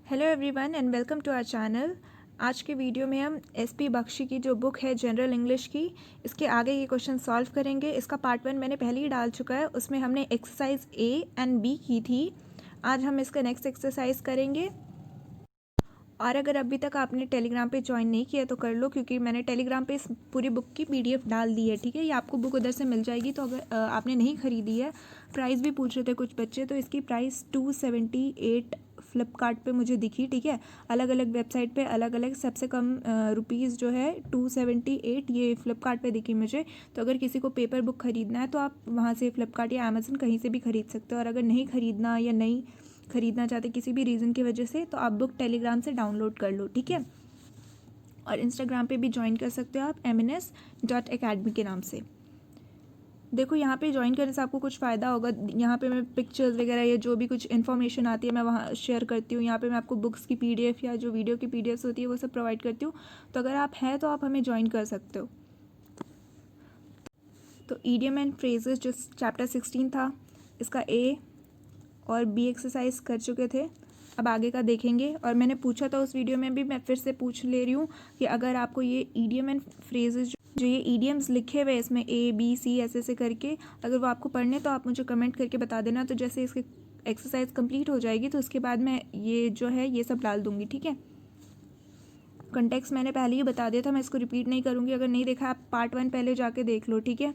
Hello everyone and welcome to our channel. आज के video में हम एसपी बख्शी की जो बुक है जनरल इंग्लिश की, इसके आगे ये क्वेश्चन सॉल्व करेंगे। इसका पार्ट 1 मैंने पहले ही डाल चुका है, उसमें हमने एक्सरसाइज ए एंड बी की थी। आज हम इसका नेक्स्ट एक्सरसाइज करेंगे। और अगर अभी तक आपने टेलीग्राम पे ज्वाइन नहीं किया तो कर लो, क्योंकि मैंने टेलीग्राम पे इस पूरी बुक की पीडीएफ डाल दी है। ठीक है, ये आपको बुक उधर से मिल जाएगी। तो अगर आपने नहीं खरीदी है, प्राइस भी पूछ रहे थे कुछ बच्चे, तो इसकी प्राइस 278 फ्लिपकार्ट पे मुझे दिखी। ठीक है, अलग अलग वेबसाइट पे अलग अलग, सबसे कम रुपीज़ जो है 278 ये फ्लिपकार्ट पे दिखी मुझे। तो अगर किसी को पेपर बुक ख़रीदना है तो आप वहाँ से फ्लिपकार्ट या अमेज़न कहीं से भी ख़रीद सकते हो। और अगर नहीं ख़रीदना या नहीं ख़रीदना चाहते किसी भी रीज़न की वजह से, तो आप बुक टेलीग्राम से डाउनलोड कर लो। ठीक है, और इंस्टाग्राम पे भी ज्वाइन कर सकते हो आप mns.academy के नाम से। देखो, यहाँ पे ज्वाइन करने से आपको कुछ फ़ायदा होगा। यहाँ पे मैं पिक्चर्स वगैरह या जो भी कुछ इन्फॉर्मेशन आती है मैं वहाँ शेयर करती हूँ। यहाँ पे मैं आपको बुक्स की पीडीएफ या जो वीडियो की पीडीएफ होती है वो सब प्रोवाइड करती हूँ। तो अगर आप हैं तो आप हमें ज्वाइन कर सकते हो। तो ईडियम एंड फ्रेजेस जो चैप्टर 16 था, इसका ए और बी एक्सरसाइज कर चुके थे। अब आगे का देखेंगे। और मैंने पूछा था उस वीडियो में भी, मैं फिर से पूछ ले रही हूँ कि अगर आपको ये ईडियम एंड फ्रेजेस जो ये ईडियम्स लिखे हुए इसमें ए बी सी ऐसे करके, अगर वो आपको पढ़ने तो आप मुझे कमेंट करके बता देना। तो जैसे इसकी एक्सरसाइज कंप्लीट हो जाएगी तो उसके बाद मैं ये जो है ये सब डाल दूँगी। ठीक है, कंटेक्स्ट मैंने पहले ही बता दिया था, मैं इसको रिपीट नहीं करूँगी। अगर नहीं देखा आप पार्ट 1 पहले जाके देख लो। ठीक है,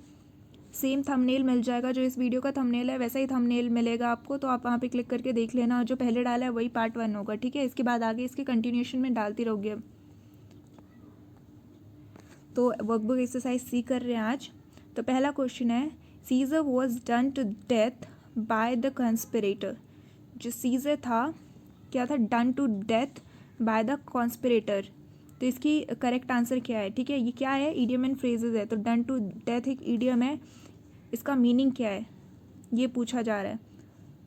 सेम थंबनेल मिल जाएगा, जो इस वीडियो का थंबनेल है वैसा ही थंबनेल मिलेगा आपको। तो आप वहाँ पे क्लिक करके देख लेना, जो पहले डाला है वही पार्ट 1 होगा। ठीक है, इसके बाद आगे इसके कंटिन्यूशन में डालती रहोगे। अब तो वर्कबुक एक्सरसाइज सी कर रहे हैं आज। तो पहला क्वेश्चन है, Caesar was done to death by the conspirator. जो सीजर था क्या था? Done to death by the conspirator. तो इसकी करेक्ट आंसर क्या है? ठीक है, ये क्या है? ईडियम एंड फ्रेजेस है। तो डन टू डेथ एक ईडियम है, इसका मीनिंग क्या है ये पूछा जा रहा है।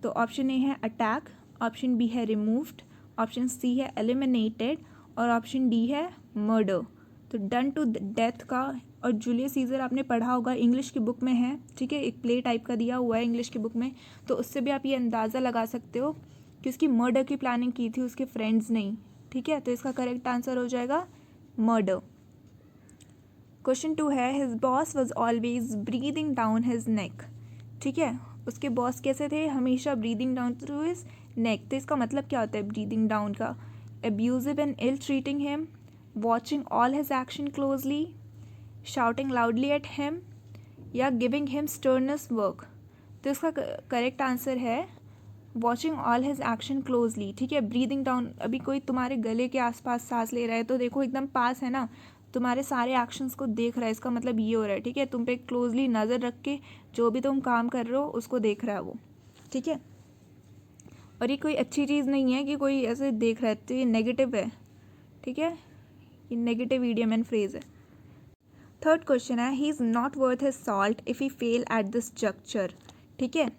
तो ऑप्शन ए है अटैक, ऑप्शन बी है रिमूव्ड, ऑप्शन सी है एलिमिनेटेड और ऑप्शन डी है मर्डर। तो डन टू डेथ का, और जूलियस सीजर आपने पढ़ा होगा, इंग्लिश की बुक में है। ठीक है, एक प्ले टाइप का दिया हुआ है इंग्लिश की बुक में। तो उससे भी आप ये अंदाज़ा लगा सकते हो कि उसकी मर्डर की प्लानिंग की थी उसके फ्रेंड्स ने। ठीक है, तो इसका करेक्ट आंसर हो जाएगा मर्डर। क्वेश्चन 2 है, his boss was always breathing down his neck. ठीक है, उसके बॉस कैसे थे? हमेशा breathing down through his neck. तो इसका मतलब क्या होता है ब्रीदिंग डाउन का? Abusive and ill treating him, watching all his action closely, shouting loudly at him, या गिविंग हिम स्टर्नस वर्क। तो इसका करेक्ट आंसर है watching all his action closely. ठीक है, ब्रीदिंग डाउन, अभी कोई तुम्हारे गले के आसपास सांस ले रहा है तो देखो एकदम पास है ना, तुम्हारे सारे एक्शंस को देख रहा है, इसका मतलब ये हो रहा है। ठीक है, तुम पे क्लोजली नज़र रख के जो भी तुम काम कर रहे हो उसको देख रहा है वो। ठीक है, और ये कोई अच्छी चीज़ नहीं है कि कोई ऐसे देख रहा है, तो ये नेगेटिव है। ठीक है, ये नेगेटिव ईडियम एंड फ्रेज है। थर्ड क्वेश्चन है, he is not worth his salt if he fail at this juncture. ठीक है,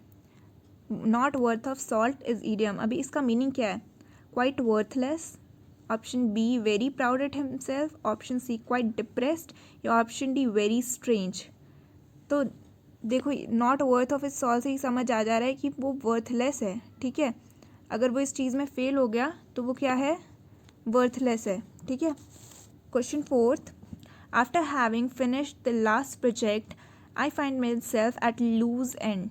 not worth of salt is idiom. अभी इसका मीनिंग क्या है? Quite worthless, option B very proud at himself, option C quite depressed, या option D very strange. तो देखो, not worth of इस सॉल्ट से ही समझ आ जा रहा है कि वो वर्थलेस है। ठीक है, अगर वो इस चीज़ में फेल हो गया तो वो क्या है? वर्थलेस है। ठीक है, question 4, after having finished the last project I find myself at loose end.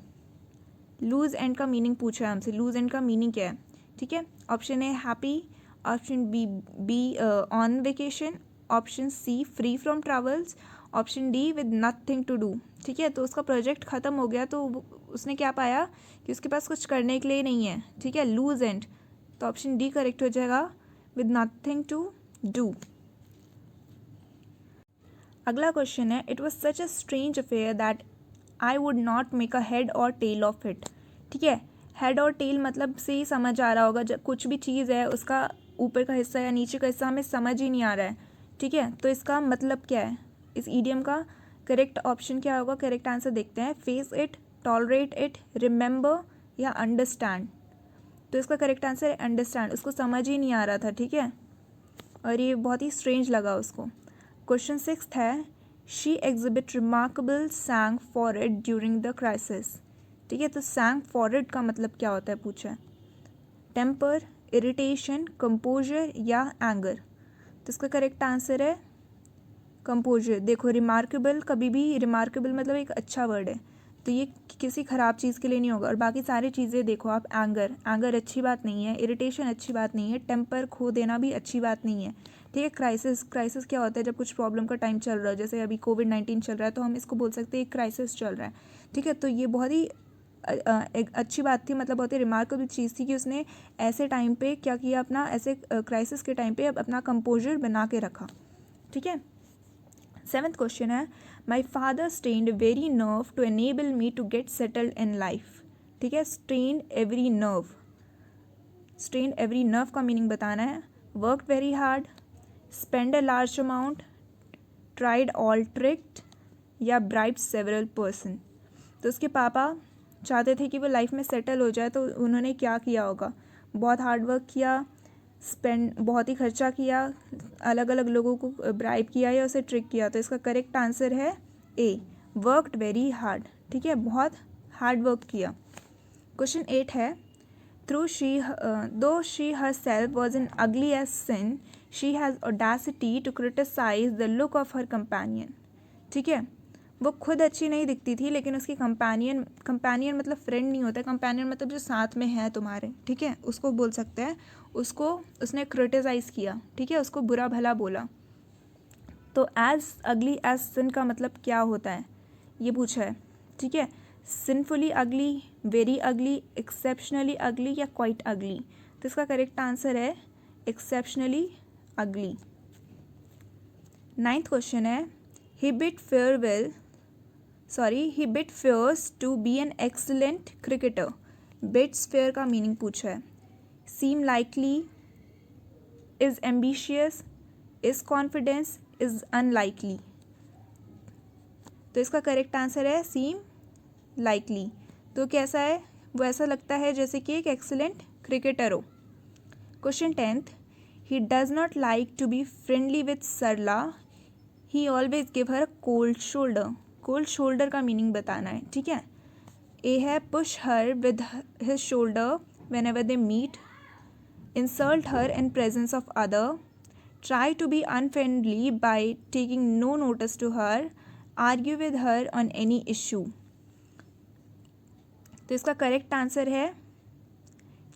Loose end का मीनिंग पूछा है हमसे, लूज एंड का मीनिंग क्या है? ठीक है, option A happy, option B on vacation, option C free from travels, option D with nothing to do. ठीक है, तो उसका प्रोजेक्ट ख़त्म हो गया तो उसने क्या पाया कि उसके पास कुछ करने के लिए नहीं है। ठीक है, लूज एंड, तो ऑप्शन डी करेक्ट हो जाएगा, विद नथिंग टू डू। अगला क्वेश्चन है, it was such a strange affair that I would not make a head और टेल ऑफ इट। ठीक है, हेड और टेल मतलब से ही समझ आ रहा होगा, जब कुछ भी चीज़ है उसका ऊपर का हिस्सा या नीचे का हिस्सा हमें समझ ही नहीं आ रहा है। ठीक है, तो इसका मतलब क्या है? इस ईडियम का करेक्ट ऑप्शन क्या होगा? करेक्ट आंसर देखते हैं, face it, tolerate it, remember या अंडरस्टैंड। तो इसका करेक्ट आंसर है अंडरस्टैंड। उसको समझ ही नहीं आ रहा था। ठीक है, और ये बहुत ही स्ट्रेंज लगा उसको। क्वेश्चन 6 है, she exhibit remarkable सैंग for it during the crisis. ठीक है, तो सैंग फॉर इट का मतलब क्या होता है पूछा है? टेम्पर, इरिटेशन, कंपोजर या एंगर? तो इसका करेक्ट आंसर है कंपोजर। देखो रिमार्केबल, कभी भी रिमार्केबल मतलब एक अच्छा वर्ड है, तो ये किसी ख़राब चीज़ के लिए नहीं होगा। और बाकी सारी चीज़ें देखो आप, एंगर अच्छी बात नहीं है, इरिटेशन अच्छी बात नहीं है, टेम्पर खो देना भी अच्छी बात नहीं है, ठीक है। क्राइसिस क्या होता है? जब कुछ प्रॉब्लम का टाइम चल रहा है, जैसे अभी कोविड-19 चल रहा है, तो हम इसको बोल सकते हैं एक क्राइसिस चल रहा है, ठीक है। तो ये बहुत ही एक अच्छी बात थी, मतलब बहुत ही रिमार्केबल चीज़ थी कि उसने ऐसे टाइम पे क्या किया, अपना ऐसे क्राइसिस के टाइम पे अपना कंपोजर बना के रखा, ठीक है। 7th क्वेश्चन है, my father strained very nerve to enable me to get settled in life, ठीक है। स्ट्रेन्ड एवरी नर्व का मीनिंग बताना है। Worked very hard, spend a large amount, tried all tricked या ब्राइब सेवरल पर्सन। तो उसके पापा चाहते थे कि वो लाइफ में सेटल हो जाए, तो उन्होंने क्या किया होगा? बहुत हार्ड वर्क किया, बहुत ही खर्चा किया, अलग अलग लोगों को ब्राइब किया या उसे ट्रिक किया। तो इसका करेक्ट आंसर है ए, वर्कड वेरी हार्ड, ठीक है, बहुत हार्ड वर्क किया। क्वेश्चन 8 है, दो she herself was an ugly as sin, she has audacity to criticize the look of her companion, ठीक है। वो खुद अच्छी नहीं दिखती थी, लेकिन उसकी कंपेनियन मतलब फ्रेंड नहीं होता है, कंपेनियन मतलब जो साथ में है तुम्हारे, ठीक है, उसको बोल सकते हैं। उसको उसने क्रिटिसाइज़ किया, ठीक है, उसको बुरा भला बोला। तो एज अगली एज सिन का मतलब क्या होता है, ये पूछा है, ठीक है। सिनफुली अगली, वेरी अगली, एक्सेप्शनली अगली या क्वाइट अगली? तो इसका करेक्ट आंसर है एक्सेप्शनली अगली। 9th क्वेश्चन है, he bid fears to be an excellent cricketer. bids fear का मीनिंग पूछा है। seem likely, is ambitious, is confidence, is unlikely। तो इसका करेक्ट आंसर है seem likely। तो कैसा है? वो ऐसा लगता है जैसे कि एक एक्सीलेंट क्रिकेटर हो। Question 10th, he does not like to be friendly with Sarla, he always give her a cold shoulder। cold shoulder का मीनिंग बताना है, ठीक है। ए है push her with his shoulder whenever they meet, insult her in presence of other, try to be unfriendly by taking no notice to her, argue with her on any issue। तो इसका correct answer है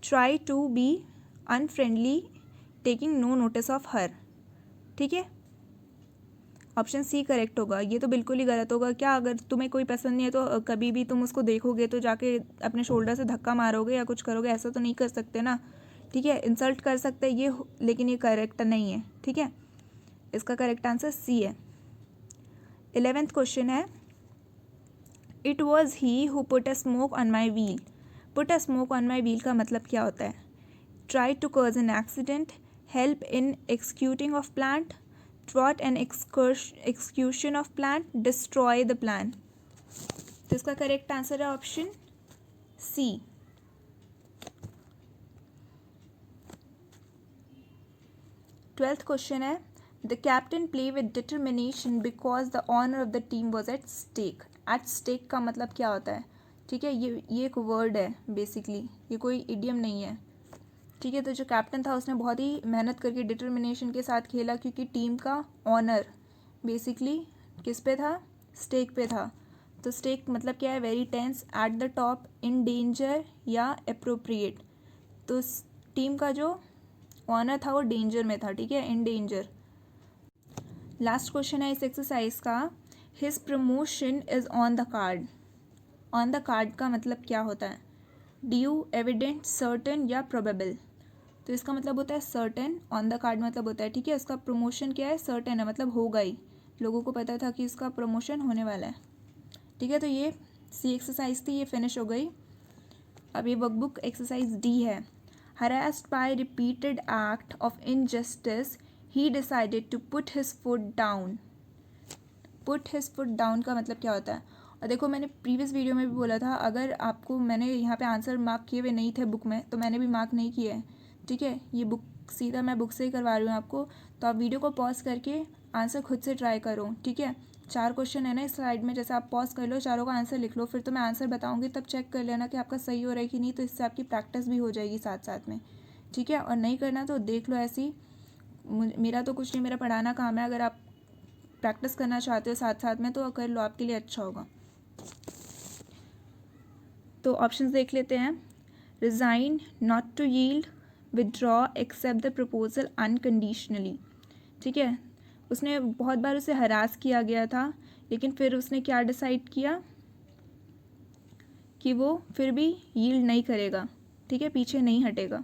try to be unfriendly taking no notice of her, ठीक है। Option C correct होगा। ये तो बिल्कुल ही गलत होगा। क्या अगर तुम्हें कोई पसंद नहीं है तो कभी भी तुम उसको देखोगे तो जाके अपने शोल्डर से धक्का मारोगे या कुछ करोगे? ऐसा तो नहीं कर सकते ना, ठीक है। इंसल्ट कर सकते हैं ये, लेकिन ये करेक्ट नहीं है, ठीक है। इसका करेक्ट आंसर सी है। 11th क्वेश्चन है, it was he who put a smoke on my wheel. Put a smoke on my wheel का मतलब क्या होता है? Try to cause an accident, help in executing of plant, thwart an execution of plan, destroy the plan। तो इसका correct answer है option C. 12th question है, the captain play with determination because the honour of the team was at stake. At stake का मतलब क्या होता है? ठीक है, ये एक वर्ड है बेसिकली, ये कोई इडियम नहीं है, ठीक है। तो जो कैप्टन था उसने बहुत ही मेहनत करके डिटर्मिनेशन के साथ खेला, क्योंकि टीम का ऑनर बेसिकली किस पे था? स्टेक पे था। तो स्टेक मतलब क्या है? Very tense, at the top, in danger या अप्रोप्रिएट। तो टीम का जो ऑनर था वो डेंजर में था, ठीक है, इन डेंजर। लास्ट क्वेश्चन है इस एक्सरसाइज का, his promotion is on the card. On the card का मतलब क्या होता है? ड्यू, एविडेंट, सर्टेन या प्रोबेबल। तो इसका मतलब होता है सर्टेन, ऑन द कार्ड मतलब होता है, ठीक है। उसका प्रमोशन क्या है? सर्टेन है, मतलब होगा ही, लोगों को पता था कि इसका प्रमोशन होने वाला है, ठीक है। तो ये सी एक्सरसाइज थी, ये फिनिश हो गई। अब ये वर्कबुक एक्सरसाइज डी है। Harassed by repeated act of injustice he decided to put his foot down. Put his foot down का मतलब क्या होता है? और देखो मैंने प्रीवियस वीडियो में भी बोला था, अगर आपको मैंने यहाँ पे आंसर मार्क किए हुए नहीं थे बुक में, तो मैंने भी मार्क नहीं किए हैं, ठीक है। ये बुक सीधा मैं बुक से ही करवा रही हूँ आपको, तो आप वीडियो को पॉज करके आंसर खुद से ट्राई करो, ठीक है। 4 क्वेश्चन है ना इस स्लाइड में, जैसे आप पॉज कर लो, चारों का आंसर लिख लो, फिर तो मैं आंसर बताऊँगी तब चेक कर लेना कि आपका सही हो रहा है कि नहीं, तो इससे आपकी प्रैक्टिस भी हो जाएगी साथ साथ में, ठीक है, और नहीं करना तो देख लो ऐसी, मेरा तो कुछ नहीं, मेरा पढ़ाना काम है, अगर आप प्रैक्टिस करना चाहते हो साथ साथ में तो कर लो, आपके लिए अच्छा होगा। तो ऑप्शंस देख लेते हैं। Resign, not to yield, withdraw, accept the proposal unconditionally. ठीक है, उसने बहुत बार उसे हरास किया गया था, लेकिन फिर उसने क्या डिसाइड किया कि वो फिर भी यील्ड नहीं करेगा। ठीक है, पीछे नहीं हटेगा।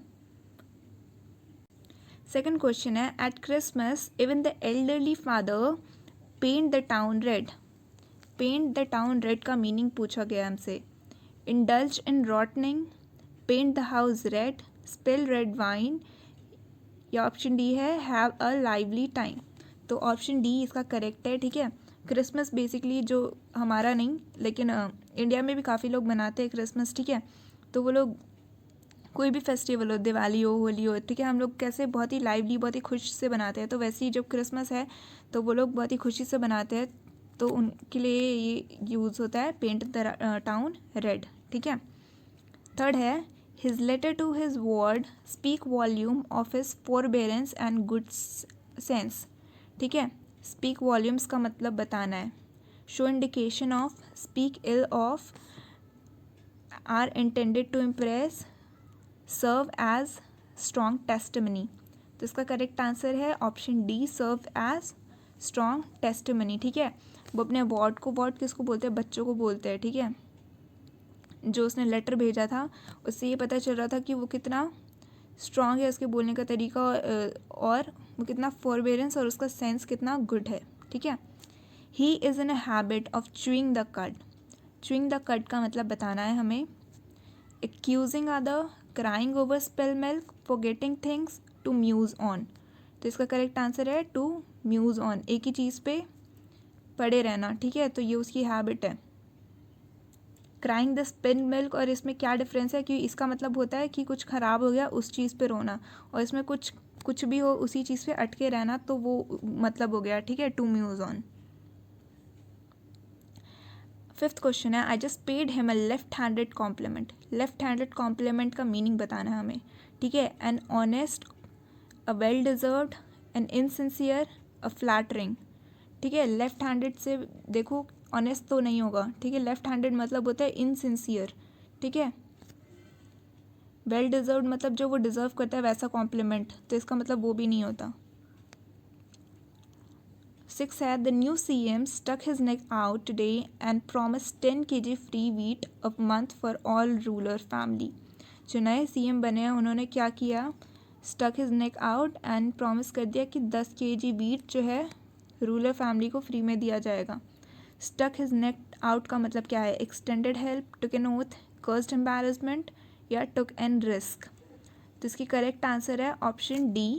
सेकंड क्वेश्चन है, at Christmas even the elderly father paint the town red. Paint the town red का मीनिंग पूछा गया हमसे। Indulge in rotting, paint the house red, spill red wine, या ऑप्शन डी है हैव अ लाइवली टाइम। तो option D इसका correct है। ठीक है, क्रिसमस बेसिकली जो हमारा नहीं, लेकिन इंडिया में भी काफ़ी लोग मनाते हैं क्रिसमस। ठीक है, तो वो लोग कोई भी फेस्टिवल हो, दिवाली हो, होली हो, ठीक है, हम लोग कैसे बहुत ही लाइवली, बहुत ही खुश से बनाते हैं, तो वैसे ही जब क्रिसमस है तो वो लोग बहुत ही खुशी से बनाते हैं, तो उनके लिए ये यूज़ होता है पेंट द टाउन रेड। ठीक है, थर्ड है, his letter to his ward speak volume of his forbearance and good sense. ठीक है, स्पीक वॉल्यूम्स का मतलब बताना है। Show indication of, speak ill of, are intended to impress, serve as strong testimony. तो इसका करेक्ट आंसर है option D, serve as strong testimony. ठीक है, वो अपने वार्ड को, वार्ड किसको बोलते हैं, बच्चों को बोलते हैं। ठीक है, जो उसने लेटर भेजा था उससे ये पता चल रहा था कि वो कितना स्ट्रॉन्ग है, उसके बोलने का तरीका, और वो कितना फॉरबेरेंस और उसका सेंस कितना गुड है। ठीक है, he is in a habit of chewing the cud. Chewing the cud का मतलब बताना है हमें। Accusing other, crying over spill milk, forgetting things, to muse on. तो इसका करेक्ट आंसर है टू म्यूज़ ऑन, एक ही चीज़ पे पड़े रहना। ठीक है, तो ये उसकी हैबिट है। क्राइंग द स्पिल मिल्क और इसमें क्या डिफरेंस है कि इसका मतलब होता है कि कुछ ख़राब हो गया उस चीज़ पे रोना, और इसमें कुछ भी हो उसी चीज़ पे अटके रहना, तो वो मतलब हो गया। ठीक है, to muse on. Fifth question है, I just paid him a left handed compliment. Left handed compliment का मीनिंग बताना है हमें। ठीक है, an honest, a well deserved, an insincere, a flattering. ठीक है, लेफ्ट हैंडेड से देखो ऑनेस्ट तो नहीं होगा। ठीक है, लेफ्ट हैंडेड मतलब होता है इनसिंसियर। ठीक है, वेल डिजर्व्ड मतलब जो वो डिज़र्व करता है वैसा कॉम्प्लीमेंट, तो इसका मतलब वो भी नहीं होता। 6 है, the new CM stuck his neck out today and promised 10 kg free wheat a month for all ruler family. जो नए CM बने हैं उन्होंने क्या किया, stuck his neck out and promise कर दिया कि 10 kg wheat जो है रूलर फैमिली को फ्री में दिया जाएगा। stuck his neck out का मतलब क्या है, extended help, took an oath, caused embarrassment या took an risk। तो इसकी करेक्ट आंसर है option D,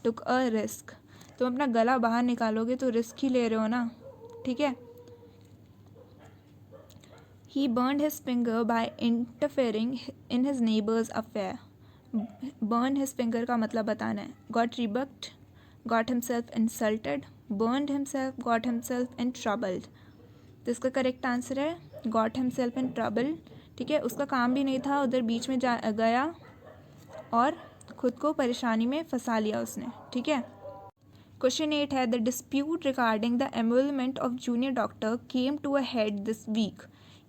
took a risk। तुम अपना गला बाहर निकालोगे तो रिस्क ही ले रहे हो ना। ठीक है, he burn his finger by interfering in his neighbours affair. Burn his finger का मतलब बताना है। Got rebuked, got himself insulted, burned himself, got himself in troubled. तो इसका करेक्ट आंसर है गॉट हिमसेल्फ इन ट्रबल। ठीक है, उसका काम भी नहीं था, उधर बीच में गया और खुद को परेशानी में फंसा लिया उसने। ठीक है, क्वेश्चन 8 है, the dispute regarding the emolument of junior doctor came to a head this week.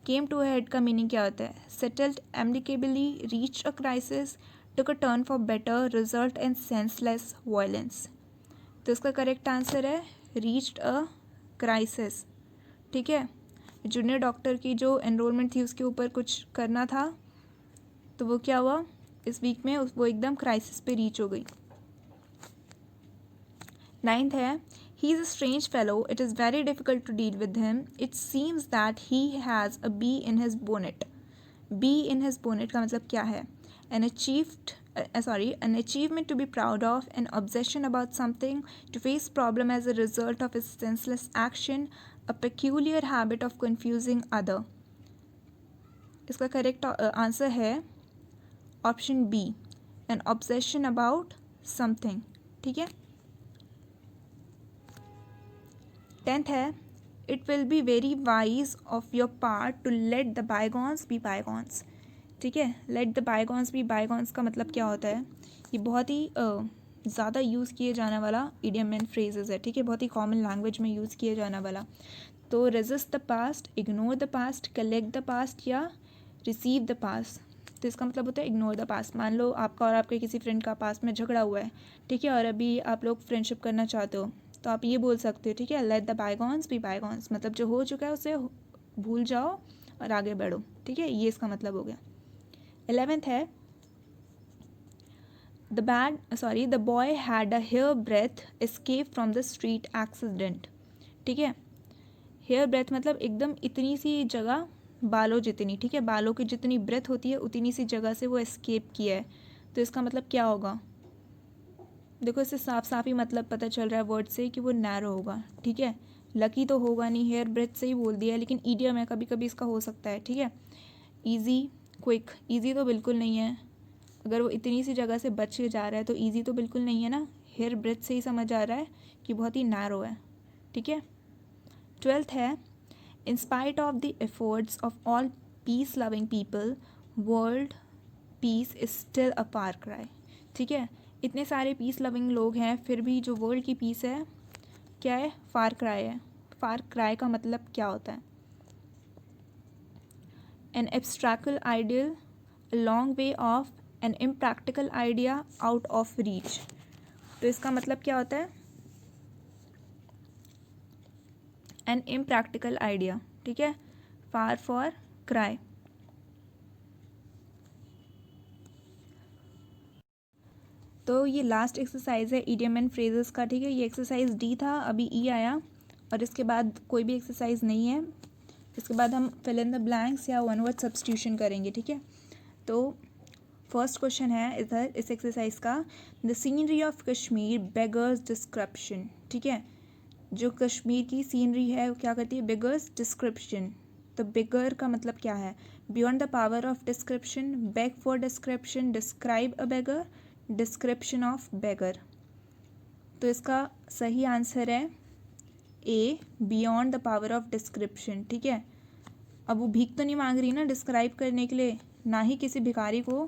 Came to a head का मीनिंग क्या होता है, settled amicably, reach a crisis, took a turn for better, result in senseless violence. तो इसका correct answer है reached a crisis. ठीक है, junior doctor की जो एनरोलमेंट थी उसके ऊपर कुछ करना था, तो वो क्या हुआ इस वीक में, वो एकदम क्राइसिस पे रीच हो गई। 9th है, he is a strange fellow, it is very difficult to deal with him, it seems that he has a bee in his bonnet। bee in his bonnet का मतलब क्या है, an achievement to be proud of, an obsession about something, to face problem as a result of his senseless action, a peculiar habit of confusing other। इसका correct answer है option B, an obsession about something। ठीक है, 10th है, it will be very wise of your part to let the bygones be bygones. ठीक है। Let the bygones be bygones का मतलब क्या होता है, ये बहुत ही ज़्यादा यूज़ किए जाने वाला इडियम एंड फ्रेजेस है, ठीक है, बहुत ही कॉमन लैंग्वेज में यूज़ किए जाने वाला। तो resist the past, ignore the past, collect the past या रिसीव द पास्ट। तो इसका मतलब होता है इग्नोर द पास्ट। मान लो आपका और आपके किसी फ्रेंड का पास्ट में झगड़ा हुआ है, ठीक है, और अभी आप लोग फ्रेंडशिप करना चाहते हो, तो आप ये बोल सकते हो, ठीक है, let the bygones be bygones, मतलब जो हो चुका है उसे भूल जाओ और आगे बढ़ो, ठीक है, ये इसका मतलब हो गया। 11th है the boy had a hair breath escape from the street accident, ठीक है। हेयर ब्रेथ मतलब एकदम इतनी सी जगह, बालों जितनी, ठीक है, बालों की जितनी ब्रेथ होती है उतनी सी जगह से वो एस्केप किया है। तो इसका मतलब क्या होगा, देखो इससे साफ साफ ही मतलब पता चल रहा है वर्ड से कि वो नैरो होगा, ठीक है। लकी तो होगा नहीं, हेयर ब्रेथ से ही बोल दिया है, लेकिन ईडियम है, कभी कभी इसका हो सकता है, ठीक है। ईजी, क्विक, ईजी तो बिल्कुल नहीं है, अगर वो इतनी सी जगह से बच के जा रहा है तो ईजी तो बिल्कुल नहीं है ना। हेयर ब्रेथ से ही समझ आ रहा है कि बहुत ही नैरो है, ठीक है। 12th है in spite of the efforts of all peace loving people world peace is still a far cry, ठीक है। इतने सारे पीस लविंग लोग हैं फिर भी जो वर्ल्ड की पीस है क्या है, फार क्राई है। फार क्राई का मतलब क्या होता है, an abstract ideal, a long way off, an impractical idea out of reach. तो इसका मतलब क्या होता है, एन इम्प्रैक्टिकल आइडिया, ठीक है, फार फॉर क्राई। तो ये लास्ट एक्सरसाइज है इडियम एंड फ्रेजेस का, ठीक है। ये एक्सरसाइज डी था, अभी ई आया, और इसके बाद कोई भी एक्सरसाइज नहीं है। इसके बाद हम फिल इन द ब्लैंक्स या वन वर्ड सब्स्टिट्यूशन करेंगे, ठीक है। तो फर्स्ट क्वेश्चन है इधर इस एक्सरसाइज का, the scenery of Kashmir beggars description, ठीक है। जो कश्मीर की सीनरी है वो क्या करती है, बेगर्स डिस्क्रिप्शन। तो बेगर का मतलब क्या है, beyond the power of description, beg for description, describe a beggar, description of beggar. तो इसका सही आंसर है A, beyond the power of description, ठीक है। अब वो भीख तो नहीं मांग रही ना डिस्क्राइब करने के लिए, ना ही किसी भिखारी को,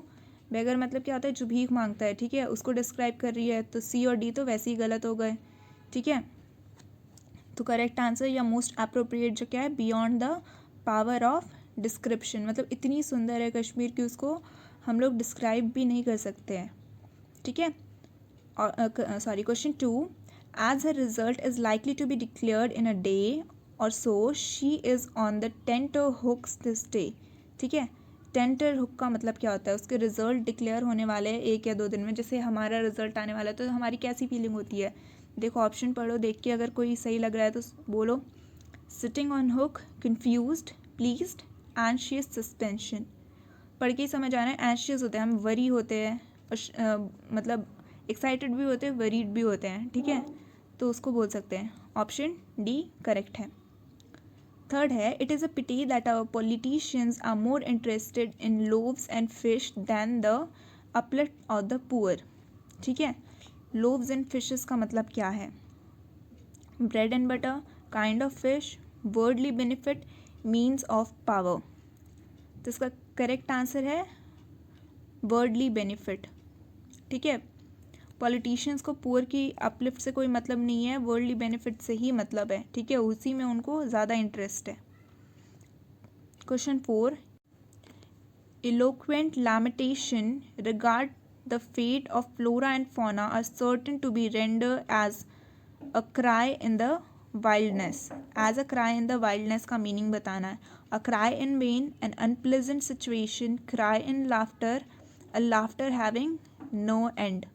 बेगर मतलब क्या होता है, जो भीख मांगता है, ठीक है, उसको डिस्क्राइब कर रही है। तो सी और डी तो वैसे ही गलत हो गए, ठीक है। तो करेक्ट आंसर या मोस्ट अप्रोप्रिएट जो क्या है, beyond the power of description, मतलब इतनी सुंदर है कश्मीर की उसको हम लोग डिस्क्राइब भी नहीं कर सकते हैं, ठीक है। और sorry, question 2, as her result is likely to be declared in a day or so she is on the tenter hooks this day, ठीक है। टेंटर हुक का मतलब क्या होता है, उसके रिजल्ट डिक्लेयर होने वाले हैं 1 या 2 दिन में। जैसे हमारा रिजल्ट आने वाला है तो हमारी कैसी फीलिंग होती है, देखो ऑप्शन पढ़ो, देख के अगर कोई सही लग रहा है तो बोलो। Sitting on hook, confused, pleased, anxious, suspension. पढ़ के ही समझ आ रहा है, एंशियस होते हैं हम, वरी होते हैं, और मतलब एक्साइटेड भी होते हैं, वरीड भी होते हैं, ठीक है, तो उसको बोल सकते हैं। ऑप्शन डी करेक्ट है। थर्ड है it is a pity that our politicians are more interested in loaves and fish than the uplift of the poor, ठीक है। लोव्स एंड फिशेस का मतलब क्या है, bread and butter, kind of fish, worldly benefit, means of power. तो इसका correct answer है worldly benefit, ठीक है। पॉलिटिशियंस को पुअर की अपलिफ्ट से कोई मतलब नहीं है, वर्ल्डली बेनिफिट से ही मतलब है, ठीक है, उसी में उनको ज़्यादा इंटरेस्ट है। Question 4, eloquent lamentation regard the fate of flora and fauna are certain to be rendered as a cry in the wilderness. As a cry in the wilderness का मीनिंग बताना है। A cry in vain, an unpleasant situation, cry in laughter, a laughter having no end.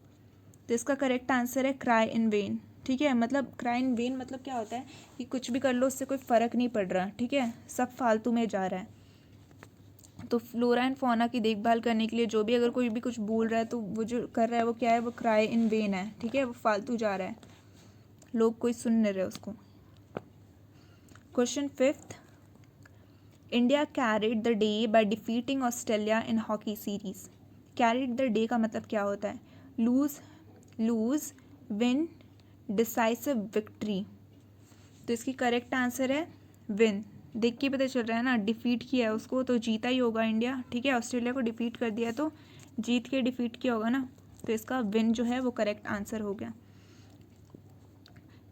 तो इसका correct answer है cry in when, ठीक है। मतलब cry in when मतलब क्या होता है कि कुछ भी कर लो उससे कोई फ़र्क नहीं पड़ रहा, ठीक है, सब फालतू में जा रहा है। तो फ्लोरा एंड फौना की देखभाल करने के लिए जो भी अगर कोई भी कुछ बोल रहा है तो वो जो कर रहा है वो क्या है, वो क्राई इन वेन है, ठीक है, वो फालतू जा रहा है, लोग कोई सुन नहीं रहे उसको। Question 5, India carried the day by defeating Australia in hockey series. Carried the day का मतलब क्या होता है, लूज, विन, डिसाइसिव विक्ट्री। तो इसकी करेक्ट आंसर है विन, देख के पता चल रहा है ना, डिफीट किया है उसको तो जीता ही होगा इंडिया, ठीक है। ऑस्ट्रेलिया को डिफीट कर दिया तो जीत के डिफीट किया होगा ना, तो इसका विन जो है वो करेक्ट आंसर हो गया।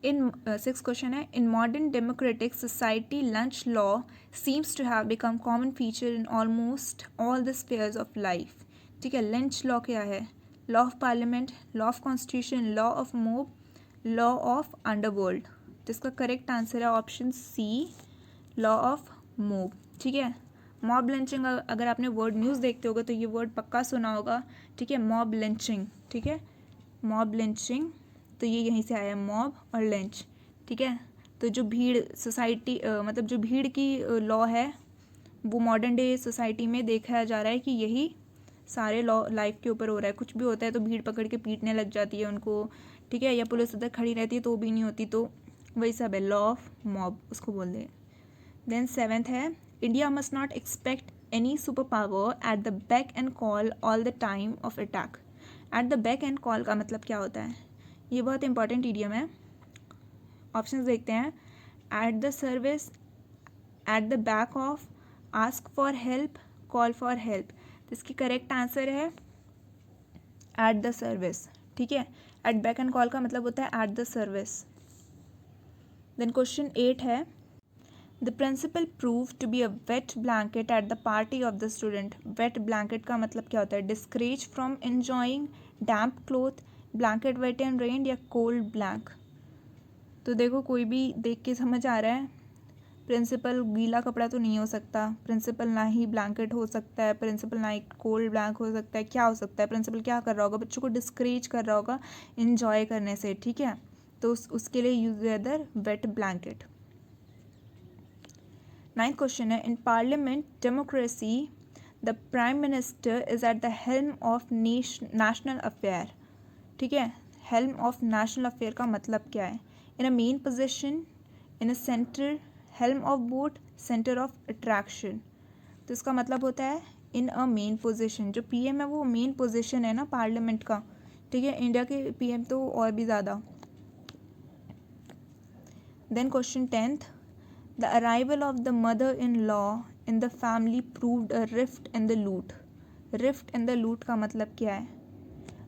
इन 6 क्वेश्चन है, in modern democratic society lunch law seems to have become common feature in almost all the spheres of life, ठीक है। लंच लॉ क्या है? Law of parliament, law of constitution, law of mob, law of underworld. तो इसका correct answer है option C, law of mob, ठीक है। Mob lynching, अगर आपने वर्ड न्यूज़ देखते होगे तो ये वर्ड पक्का सुना होगा, ठीक है। मॉब लिंचिंग, ठीक है, मॉब लिंचिंग, तो ये यहीं से आया, मॉब और लिंच, ठीक है। तो जो भीड़ सोसाइटी मतलब जो भीड़ की लॉ है वो मॉडर्न डे सोसाइटी में देखा जा रहा है कि यही सारे लॉ लाइफ के ऊपर हो रहा है। कुछ भी होता है तो भीड़ पकड़ के पीटने लग जाती है उनको, ठीक है, या पुलिस उधर खड़ी रहती है तो भी नहीं होती, तो वही सब है, लॉ ऑफ मॉब उसको बोल दें। देन 7th है, India must not expect any super power at the back and call all the time of attack. At the back and call का मतलब क्या होता है? ये बहुत इंपॉर्टेंट इडियम है। ऑप्शंस देखते हैं, eight the service, at the back of, ask for help, call for help. तो इसकी करेक्ट आंसर है एट द सर्विस, ठीक है। एट बैक एंड कॉल का मतलब होता है at the service. Then question 8 है, the principal prove to be a wet blanket at the party of the student. Wet blanket का मतलब क्या होता है? Discourage from enjoying damp cloth, blanket wet and rain, या कोल्ड ब्लैंक। तो देखो कोई भी देख के समझ आ रहा है, प्रिंसिपल गीला कपड़ा तो नहीं हो सकता, प्रिंसिपल ना ही ब्लैंकेट हो सकता है, प्रिंसिपल ना ही कोल्ड ब्लैंक हो सकता है, क्या हो सकता है? प्रिंसिपल क्या कर रहा होगा? बच्चों को डिस्करेज कर रहा होगा इन्जॉय करने से, ठीक है। तो उसके लिए use whether wet blanket. 9th question है, in parliament democracy the prime minister is at the helm of national affair, ठीक है। हेल्म ऑफ नेशनल अफेयर का मतलब क्या है? In a main position, in a centre, helm of boat, centre of attraction. तो इसका मतलब होता है इन अ मेन पोजिशन। जो पीएम है वो मेन पोजिशन है ना पार्लियामेंट का, ठीक है। इंडिया के पीएम तो और भी ज़्यादा। Then question 10th, the arrival of the mother in law in the family proved a rift in the lute. Rift in the lute का मतलब क्या है?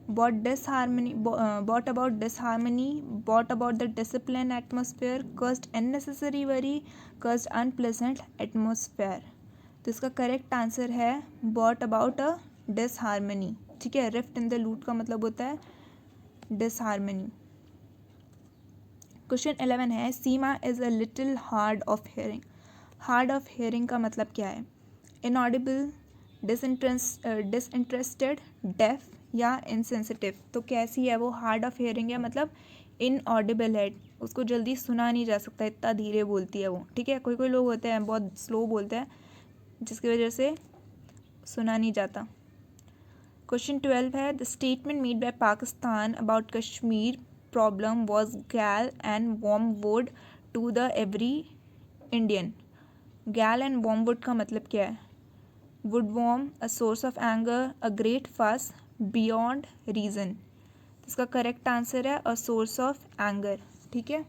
brought disharmony, brought about disharmony, brought about the discipline atmosphere, caused unnecessary worry, caused unpleasant atmosphere। तो इसका correct answer है brought about a disharmony, ठीक है। rift in the lute का मतलब होता है disharmony। क्वेश्चन 11 है, Seema is a little hard of hearing. Hard of hearing का मतलब क्या है? इनऑडिबल, डिसइंटरेस्टेड, डेफ, या इनसेंसिटिव। तो कैसी है वो? हार्ड ऑफ हेयरिंग है, मतलब इनऑडिबल है, उसको जल्दी सुना नहीं जा सकता, इतना धीरे बोलती है वो, ठीक है। कोई कोई लोग होते हैं बहुत स्लो बोलते हैं जिसकी वजह से सुना नहीं जाता। क्वेश्चन 12 है, the statement made by Pakistan about Kashmir problem was gall and wormwood to the every Indian. Gall and wormwood का मतलब क्या है? Wood worm, a source of anger, a great fuss, beyond reason. इसका करेक्ट आंसर है a source of anger, ठीक है।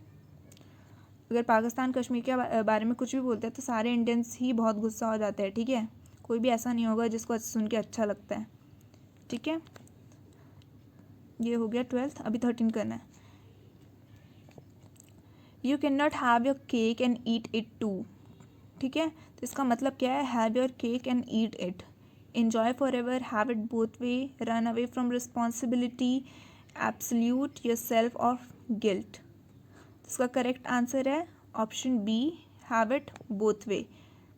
अगर पाकिस्तान कश्मीर के बारे में कुछ भी बोलते हैं तो सारे इंडियंस ही बहुत गुस्सा हो जाते हैं, ठीक है। कोई भी ऐसा नहीं होगा जिसको सुन के अच्छा लगता है, ठीक है। ये हो गया 12th, अभी 13 करना है। You can not have your cake and eat it too, ठीक है। तो इसका मतलब क्या है? Have your cake and eat it, enjoy forever, have it both way, run away from responsibility, absolute yourself of guilt। इसका करेक्ट आंसर है option B, have it both way,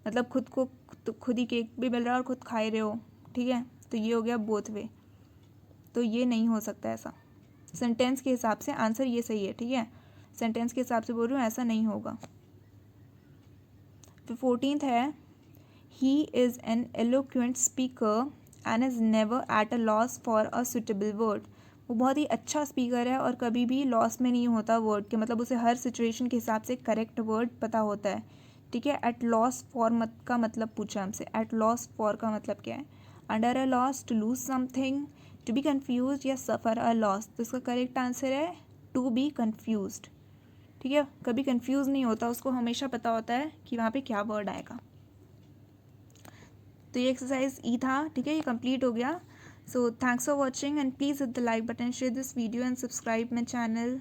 मतलब खुद को खुद ही केक भी मिल रहा है और खुद खाए रहे हो, ठीक है। तो ये हो गया बोथ वे, तो ये नहीं हो सकता ऐसा। सेंटेंस के हिसाब से आंसर ये सही है, ठीक है। सेंटेंस के हिसाब से बोल रही हूँ, ऐसा नहीं होगा। फिर 14th है, he is an eloquent speaker and is never at a loss for a suitable word। वो बहुत ही अच्छा स्पीकर है और कभी भी लॉस में नहीं होता वर्ड के, मतलब उसे हर सिचुएशन के हिसाब से करेक्ट वर्ड पता होता है, ठीक है। एट लॉस फॉर मत का मतलब पूछा हमसे, एट लॉस फॉर का मतलब क्या है? Under a loss, to lose something, to be confuse, या सफ़र अ लॉस। तो इसका करेक्ट आंसर है टू बी कन्फ्यूज्ड, ठीक है, कभी कंफ्यूज नहीं होता, उसको हमेशा पता होता है कि वहाँ पे क्या वर्ड आएगा। तो ये एक्सरसाइज ई था, ठीक है, ये कंप्लीट हो गया। So thanks for watching and please hit the like button, share this video and subscribe my channel.